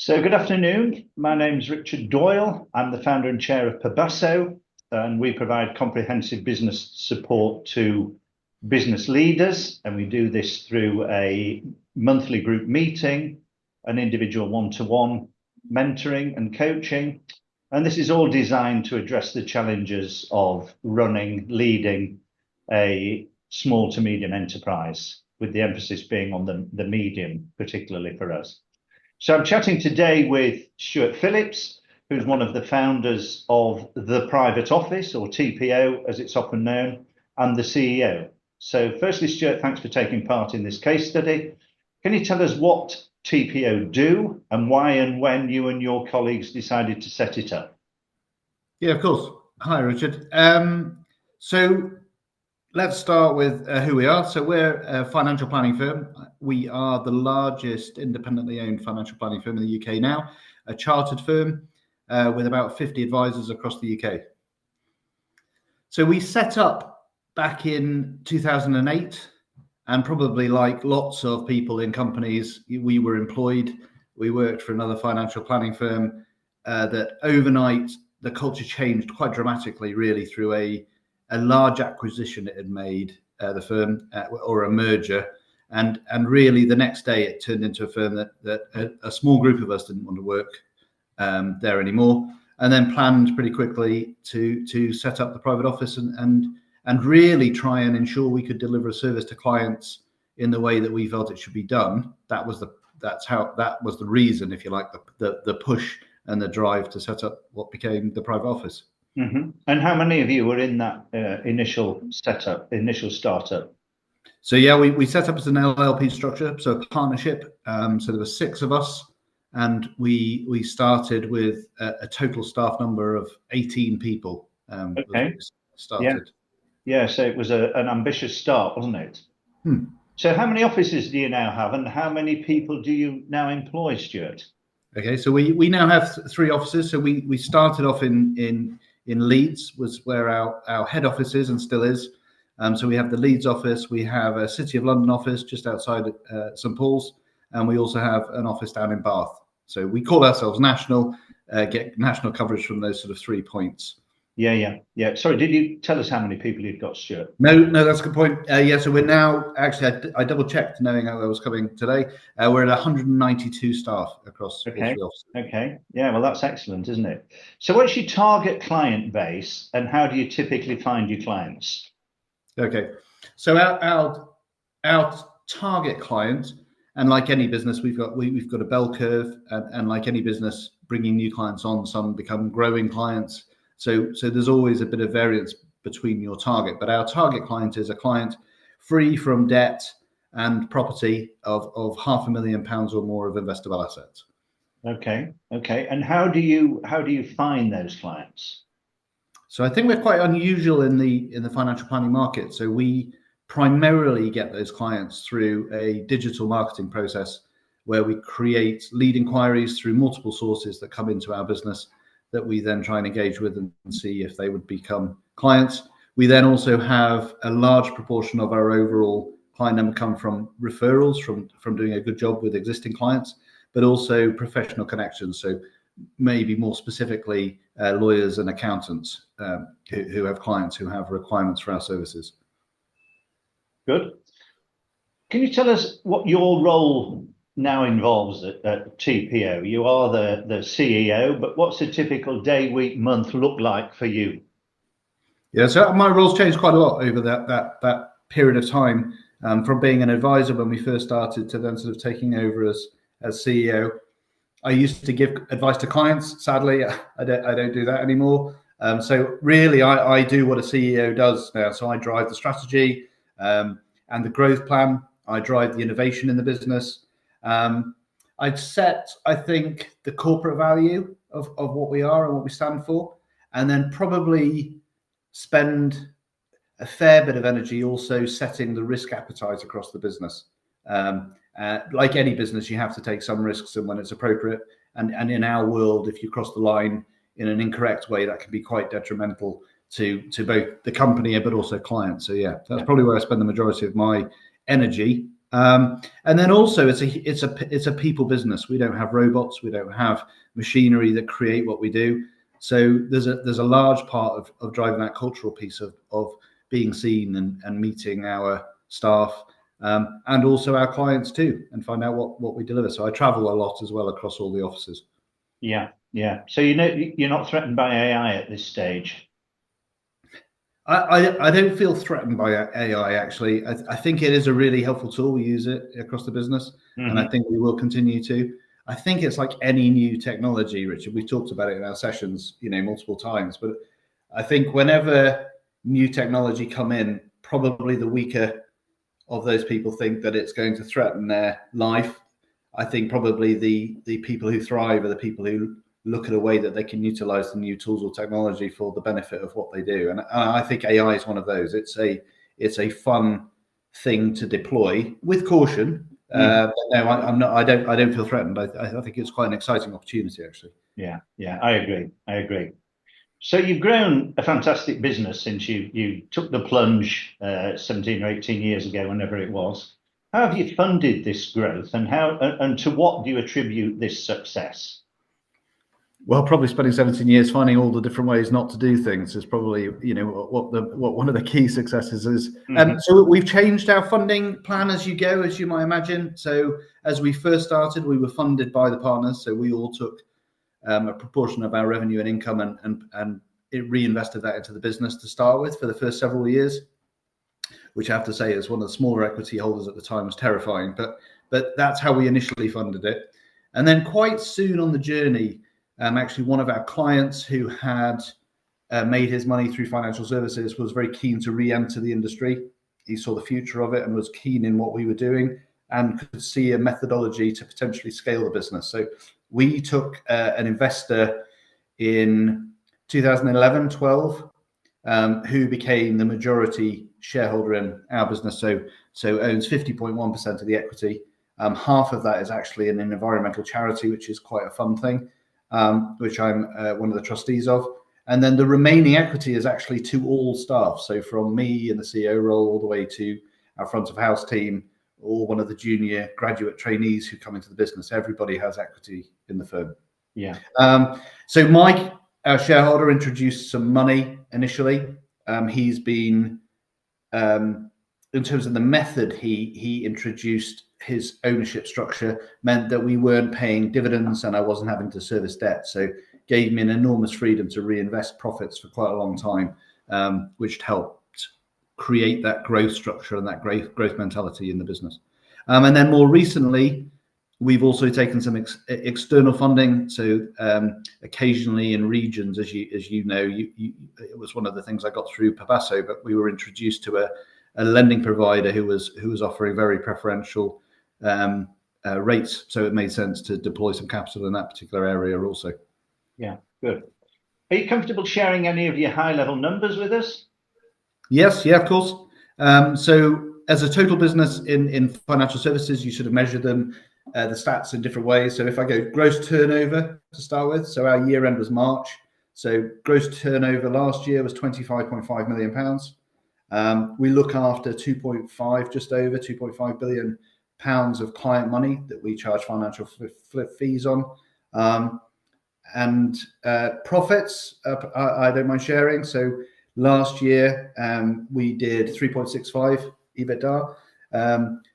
So good afternoon. My name's Richard Doyle. I'm the founder and chair of Pabasso, and we provide comprehensive business support to business leaders. And we do this through a monthly group meeting, an individual one-to-one mentoring and coaching. And this is all designed to address the challenges of leading a small to medium enterprise, with the emphasis being on the medium, particularly for us. So I'm chatting today with Stuart Phillips, who's one of the founders of The Private Office, or TPO as it's often known, and the CEO. So firstly, Stuart, thanks for taking part in this case study. Can you tell us what TPO do and why and when you and your colleagues decided to set it up? Yeah, of course. Hi, Richard. So let's start with who we are. So we're a financial planning firm. We are the largest independently owned financial planning firm in the UK now, a chartered firm with about 50 advisors across the UK. So we set up back in 2008, and probably like lots of people in companies, we were employed. We worked for another financial planning firm that overnight, the culture changed quite dramatically, really, through a large acquisition it had made, the firm, or a merger. And really the next day it turned into a firm that a small group of us didn't want to work there anymore, and then planned pretty quickly to set up the private office and really try and ensure we could deliver a service to clients in the way that we felt it should be done. That was the reason, if you like, the push and the drive to set up what became the private office. Mm-hmm. And how many of you were in that initial startup? So yeah, we set up as an LLP structure, so a partnership. So there were 6 of us, and we started with a total staff number of 18 people. Okay. Started. Yeah. So it was an ambitious start, wasn't it? So how many offices do you now have, and how many people do you now employ, Stuart? Okay, so we now have 3 offices. So we started off in Leeds, was where our head office is and still is. So we have the Leeds office, we have a City of London office just outside St Paul's, and we also have an office down in Bath. So we call ourselves national, get national coverage from those sort of 3 points. Yeah. Sorry, did you tell us how many people you've got, Stuart? No, that's a good point. Yeah, so we're now, actually, I double checked knowing how I was coming today. We're at 192 staff across all 3 offices. Okay. Yeah, well, that's excellent, isn't it? So what's your target client base, and how do you typically find your clients? Okay, so our target client, and like any business, we've got a bell curve, and like any business, bringing new clients on, some become growing clients. So there's always a bit of variance between your target, but our target client is a client free from debt and property of £500,000 or more of investable assets. Okay. And how do you find those clients? So I think we're quite unusual in the financial planning market. So we primarily get those clients through a digital marketing process where we create lead inquiries through multiple sources that come into our business that we then try and engage with and see if they would become clients. We then also have a large proportion of our overall client number come from referrals from doing a good job with existing clients, but also professional connections. So maybe more specifically, lawyers and accountants who have clients who have requirements for our services. Good. Can you tell us what your role now involves at TPO? You are the CEO, but what's a typical day, week, month look like for you? Yeah, so my role's changed quite a lot over that period of time, from being an advisor when we first started to then sort of taking over as CEO. I used to give advice to clients. Sadly, I don't do that anymore. So really, I do what a CEO does now. So I drive the strategy and the growth plan. I drive the innovation in the business. I'd set, I think, the corporate value of what we are and what we stand for, and then probably spend a fair bit of energy also setting the risk appetite across the business. Like any business, you have to take some risks and when it's appropriate. And in our world, if you cross the line in an incorrect way, that can be quite detrimental to both the company but also clients. So yeah, that's probably where I spend the majority of my energy. And then also it's a people business. We don't have robots, we don't have machinery that create what we do. So there's a large part of driving that cultural piece of being seen and meeting our staff, and also our clients too, and find out what we deliver. So I travel a lot as well across all the offices. Yeah, yeah. So you're not threatened by AI at this stage. I don't feel threatened by AI, actually. I think it is a really helpful tool. We use it across the business, and I think we will continue to. I think it's like any new technology, Richard. We've talked about it in our sessions, multiple times. But I think whenever new technology come in, probably the weaker of those people think that it's going to threaten their life. I think probably the people who thrive are the people who look at a way that they can utilize the new tools or technology for the benefit of what they do. And I think AI is one of those. It's a fun thing to deploy with caution. But no, I'm not. I don't feel threatened. I think it's quite an exciting opportunity, actually. Yeah, yeah. I agree. So you've grown a fantastic business since you took the plunge 17 or 18 years ago, whenever it was. How have you funded this growth, and to what do you attribute this success? Well, probably spending 17 years finding all the different ways not to do things is probably, what one of the key successes is. So we've changed our funding plan as you go, as you might imagine. So as we first started, we were funded by the partners. So we all took a proportion of our revenue and income and it reinvested that into the business to start with for the first several years, which I have to say, as one of the smaller equity holders at the time, was terrifying. But that's how we initially funded it. And then quite soon on the journey, actually one of our clients who had made his money through financial services was very keen to re-enter the industry. He saw the future of it and was keen in what we were doing and could see a methodology to potentially scale the business. So we took an investor in 2011-12 who became the majority shareholder in our business. So owns 50.1% of the equity. Half of that is actually in an environmental charity, which is quite a fun thing, which I'm one of the trustees of. And then the remaining equity is actually to all staff. So from me in the CEO role all the way to our front of house team, or one of the junior graduate trainees who come into the business. Everybody has equity in the firm. Yeah. So Mike, our shareholder, introduced some money initially. He's been, in terms of the method, he introduced his ownership structure, meant that we weren't paying dividends and I wasn't having to service debt. So gave me an enormous freedom to reinvest profits for quite a long time, which helped create that growth structure and that growth mentality in the business. And then more recently, we've also taken some external funding. So occasionally in regions, as you know, it was one of the things I got through Pabasso, but we were introduced to a lending provider who was offering very preferential rates. So it made sense to deploy some capital in that particular area also. Yeah, good. Are you comfortable sharing any of your high-level numbers with us? Yes, yeah, of course. So as a total business in financial services, you sort of measure them, the stats in different ways. So if I go gross turnover to start with, so our year end was March. So gross turnover last year was £25.5 million. We look after just over 2.5 billion pounds of client money that we charge financial fees on. And profits, I don't mind sharing. So last year, we did 3.65 EBITDA.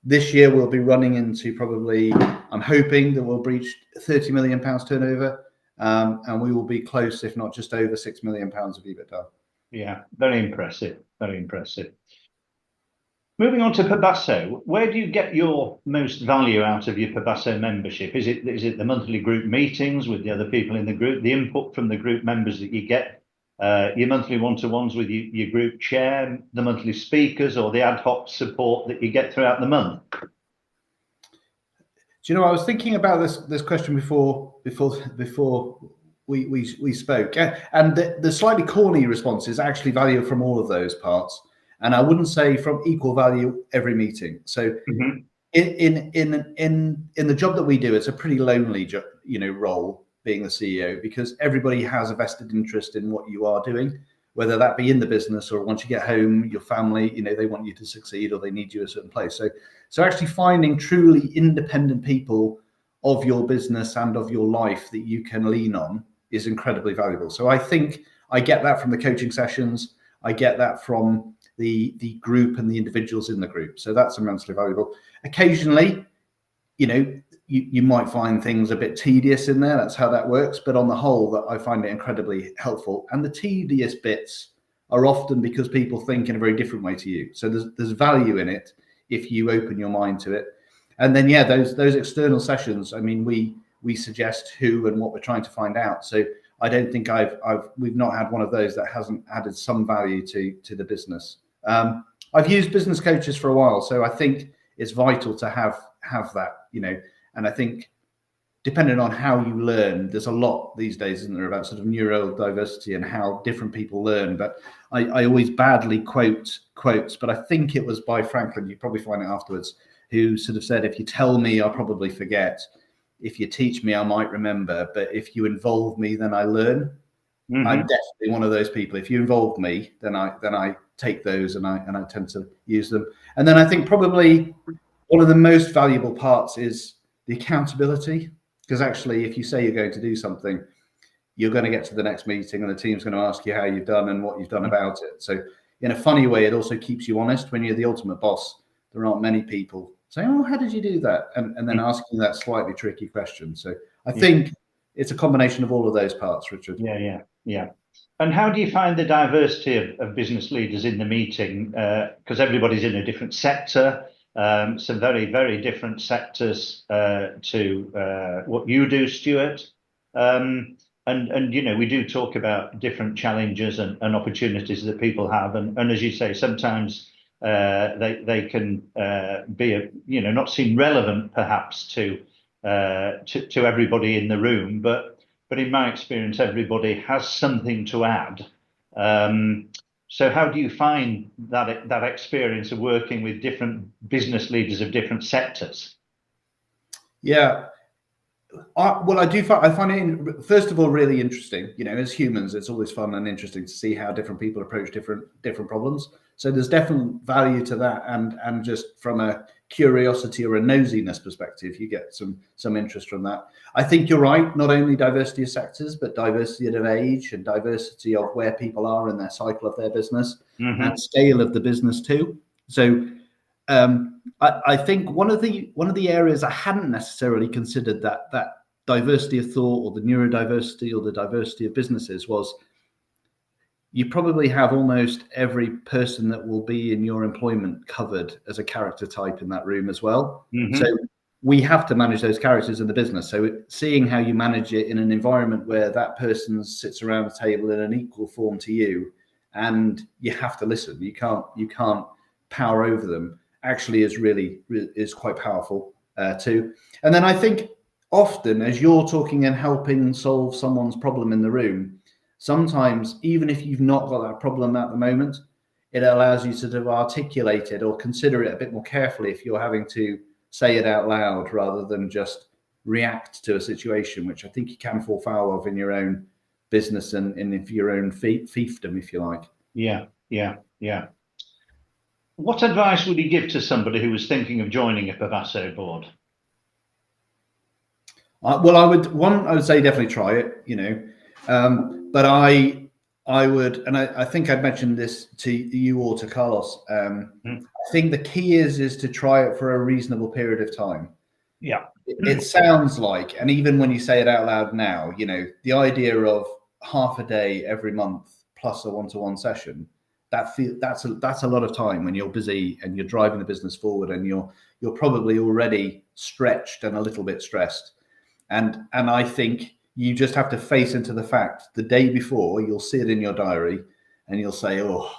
This year, we'll be running into probably, I'm hoping that we'll breach 30 million pounds turnover, and we will be close, if not just over 6 million pounds of EBITDA. Yeah, very impressive. Very impressive. Moving on to Pabasso, where do you get your most value out of your Pabasso membership? Is it the monthly group meetings with the other people in the group, the input from the group members that you get, your monthly one-to-ones with your group chair, the monthly speakers, or the ad hoc support that you get throughout the month? Do you know, I was thinking about this question before we spoke, and the slightly corny response is actually value from all of those parts. And I wouldn't say from equal value every meeting. So in the job that we do, it's a pretty lonely role being the CEO, because everybody has a vested interest in what you are doing, whether that be in the business or once you get home, your family, you know, they want you to succeed or they need you a certain place. So actually finding truly independent people of your business and of your life that you can lean on is incredibly valuable. So I think I get that from the coaching sessions. I get that from the group and the individuals in the group. So that's immensely valuable. Occasionally, you know, you might find things a bit tedious in there. That's how that works. But on the whole, that I find it incredibly helpful. And the tedious bits are often because people think in a very different way to you. So there's value in it if you open your mind to it. And then, yeah, those external sessions, I mean, we suggest who and what we're trying to find out. So I don't think we've not had one of those that hasn't added some value to the business. I've used business coaches for a while, so I think it's vital to have that, you know. And I think depending on how you learn, there's a lot these days, isn't there, about sort of neurodiversity and how different people learn. But I always badly quotes, but I think it was by Franklin, you probably find it afterwards, who sort of said, if you tell me, I'll probably forget. If you teach me, I might remember. But if you involve me, then I learn. Mm-hmm. I'm definitely one of those people. If you involve me, then I take those and I tend to use them. And then I think probably one of the most valuable parts is the accountability. Because actually, if you say you're going to do something, you're going to get to the next meeting and the team's going to ask you how you've done and what you've done about it. So in a funny way, it also keeps you honest. When you're the ultimate boss, there aren't many people saying, oh, how did you do that? And then asking that slightly tricky question. So I think it's a combination of all of those parts, Richard. Yeah. And how do you find the diversity of business leaders in the meeting? Because everybody's in a different sector. Some very, very different sectors to what you do, Stuart. And you know, we do talk about different challenges and opportunities that people have. And as you say, sometimes they can be, you know, not seem relevant perhaps to everybody in the room. But in my experience, everybody has something to add. So how do you find that experience of working with different business leaders of different sectors? Yeah, I find it, first of all, really interesting. You know, as humans, it's always fun and interesting to see how different people approach different problems. So there's definite value to that, and just from a curiosity or a nosiness perspective, you get some interest from that. I think you're right. Not only diversity of sectors, but diversity of age and diversity of where people are in their cycle of their business and scale of the business too. So I think one of the areas I hadn't necessarily considered that diversity of thought or the neurodiversity or the diversity of businesses was you probably have almost every person that will be in your employment covered as a character type in that room as well. So we have to manage those characters in the business. So seeing how you manage it in an environment where that person sits around the table in an equal form to you, and you have to listen. You can't power over them. Actually, is quite powerful too. And then I think often, as you're talking and helping solve someone's problem in the room, sometimes even if you've not got that problem at the moment, it allows you to sort of articulate it or consider it a bit more carefully if you're having to say it out loud rather than just react to a situation, which I think you can fall foul of in your own business and in your own fiefdom, if you like. Yeah. What advice would you give to somebody who was thinking of joining a Pabasso board? Well, I would say definitely try it, you know, but I would, and I think I'd mentioned this to you or to Carlos. I think the key is to try it for a reasonable period of time. Yeah, it sounds like, and even when you say it out loud now, you know, the idea of half a day every month plus a one-to-one session. That's a lot of time when you're busy and you're driving the business forward, and you're probably already stretched and a little bit stressed. And I think you just have to face into the fact the day before you'll see it in your diary and you'll say, oh,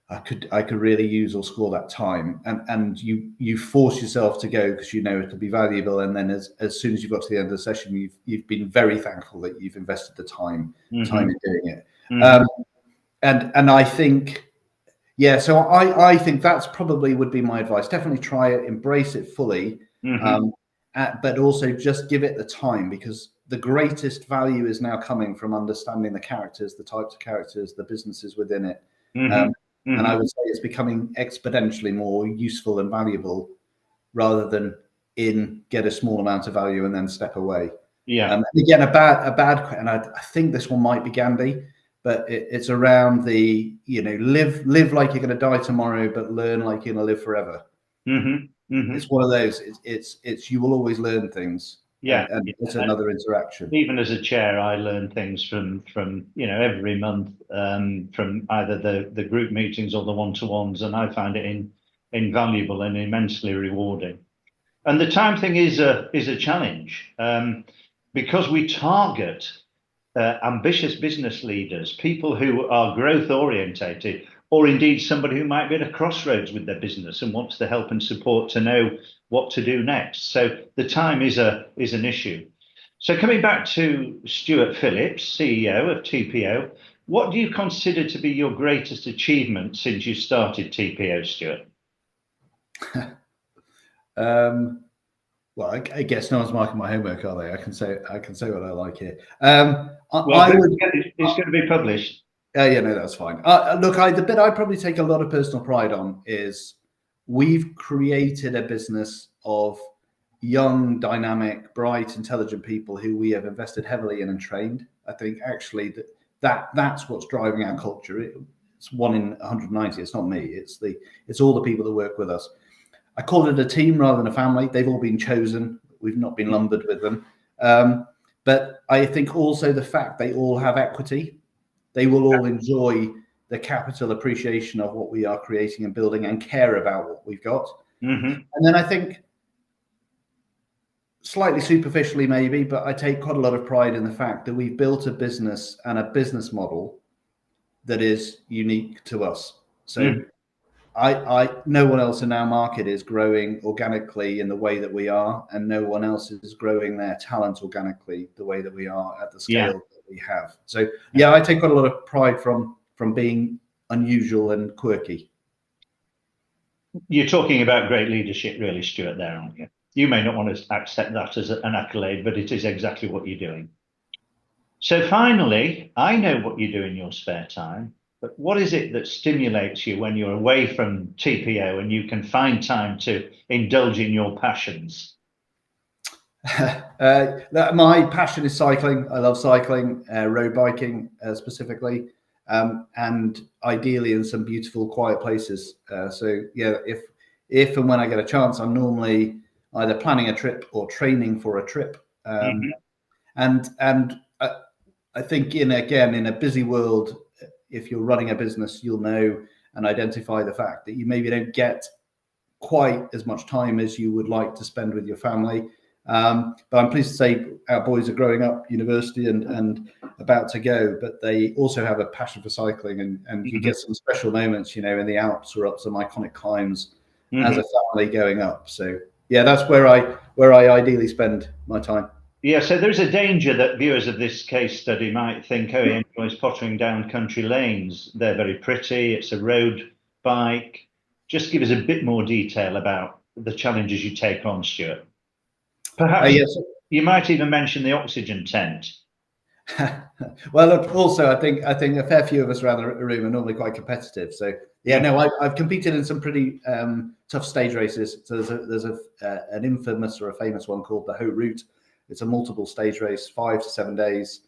I could really use or score that time. And you force yourself to go because you know it'll be valuable. And then as soon as you've got to the end of the session, you've been very thankful that you've invested the time in doing it. And I think, yeah, so I think that's probably would be my advice. Definitely try it, embrace it fully. but also just give it the time, because the greatest value is now coming from understanding the characters, the types of characters, the businesses within it. And I would say it's becoming exponentially more useful and valuable, rather than get a small amount of value and then step away. And again, a bad, and I think this one might be Gandhi, but it's around the, live like you're going to die tomorrow, but learn like you're going to live forever. It's one of those. It's you will always learn things. And it's another interaction. Even as a chair, I learn things from every month, from either the group meetings or the one-to-ones, and I find it invaluable and immensely rewarding. And the time thing is a challenge, because we target ambitious business leaders, people who are growth orientated, or indeed somebody who might be at a crossroads with their business and wants the help and support to know what to do next. So the time is an issue. So coming back to Stuart Phillips, CEO of TPO, what do you consider to be your greatest achievement since you started TPO, Stuart? Well, I guess no one's marking my homework, are they? I can say what I like here. It's going to be published. Yeah, no, that's fine. Look, the bit I probably take a lot of personal pride on is we've created a business of young, dynamic, bright, intelligent people who we have invested heavily in and trained. I think actually that's what's driving our culture. It's 1 in 190. It's not me. It's all the people that work with us. I call it a team rather than a family. They've all been chosen. We've not been lumbered with them. But I think also the fact they all have equity. They will all enjoy the capital appreciation of what we are creating and building, and care about what we've got. And then I think, slightly superficially maybe, but I take quite a lot of pride in the fact that we've built a business and a business model that is unique to us. So no one else in our market is growing organically in the way that we are, and no one else is growing their talent organically the way that we are at the scale that we have. So I take quite a lot of pride from being unusual and quirky. You're talking about great leadership, really, Stuart, there, aren't you? You may not want to accept that as an accolade, but it is exactly what you're doing. So finally, I know what you do in your spare time, but what is it that stimulates you when you're away from TPO and you can find time to indulge in your passions? My passion is cycling. I love cycling, road biking specifically, and ideally in some beautiful, quiet places. So yeah, if and when I get a chance, I'm normally either planning a trip or training for a trip. And I think in a busy world, if you're running a business, you'll know and identify the fact that you maybe don't get quite as much time as you would like to spend with your family. But I'm pleased to say our boys are growing up, university and about to go, but they also have a passion for cycling, and you get some special moments, in the Alps or up some iconic climbs as a family going up. So yeah, that's where I ideally spend my time. Yeah, so there's a danger that viewers of this case study might think, oh, he enjoys pottering down country lanes. They're very pretty. It's a road bike. Just give us a bit more detail about the challenges you take on, Stuart. Perhaps you might even mention the oxygen tent. Well, look, also, I think a fair few of us around the room are normally quite competitive. So yeah, no, I've competed in some pretty tough stage races. So there's an infamous or a famous one called the Haute Route. It's a multiple stage race, 5 to 7 days,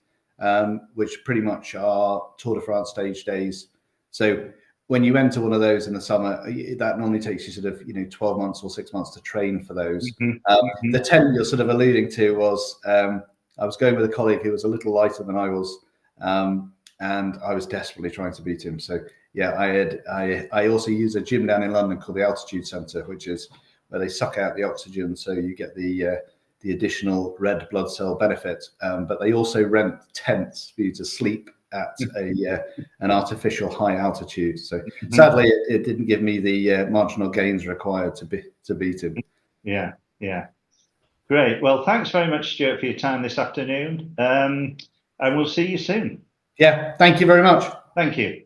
which pretty much are Tour de France stage days. So when you enter one of those in the summer, that normally takes you sort of 12 months or 6 months to train for those. The 10 you're sort of alluding to was I was going with a colleague who was a little lighter than I was, and I was desperately trying to beat him. So yeah, I also use a gym down in London called the Altitude Centre, which is where they suck out the oxygen, so you get the additional red blood cell benefit. But they also rent tents for you to sleep at an artificial high altitude. So sadly, it didn't give me the marginal gains required to beat him. Yeah. Great. Well, thanks very much, Stuart, for your time this afternoon. And we'll see you soon. Yeah. Thank you very much. Thank you.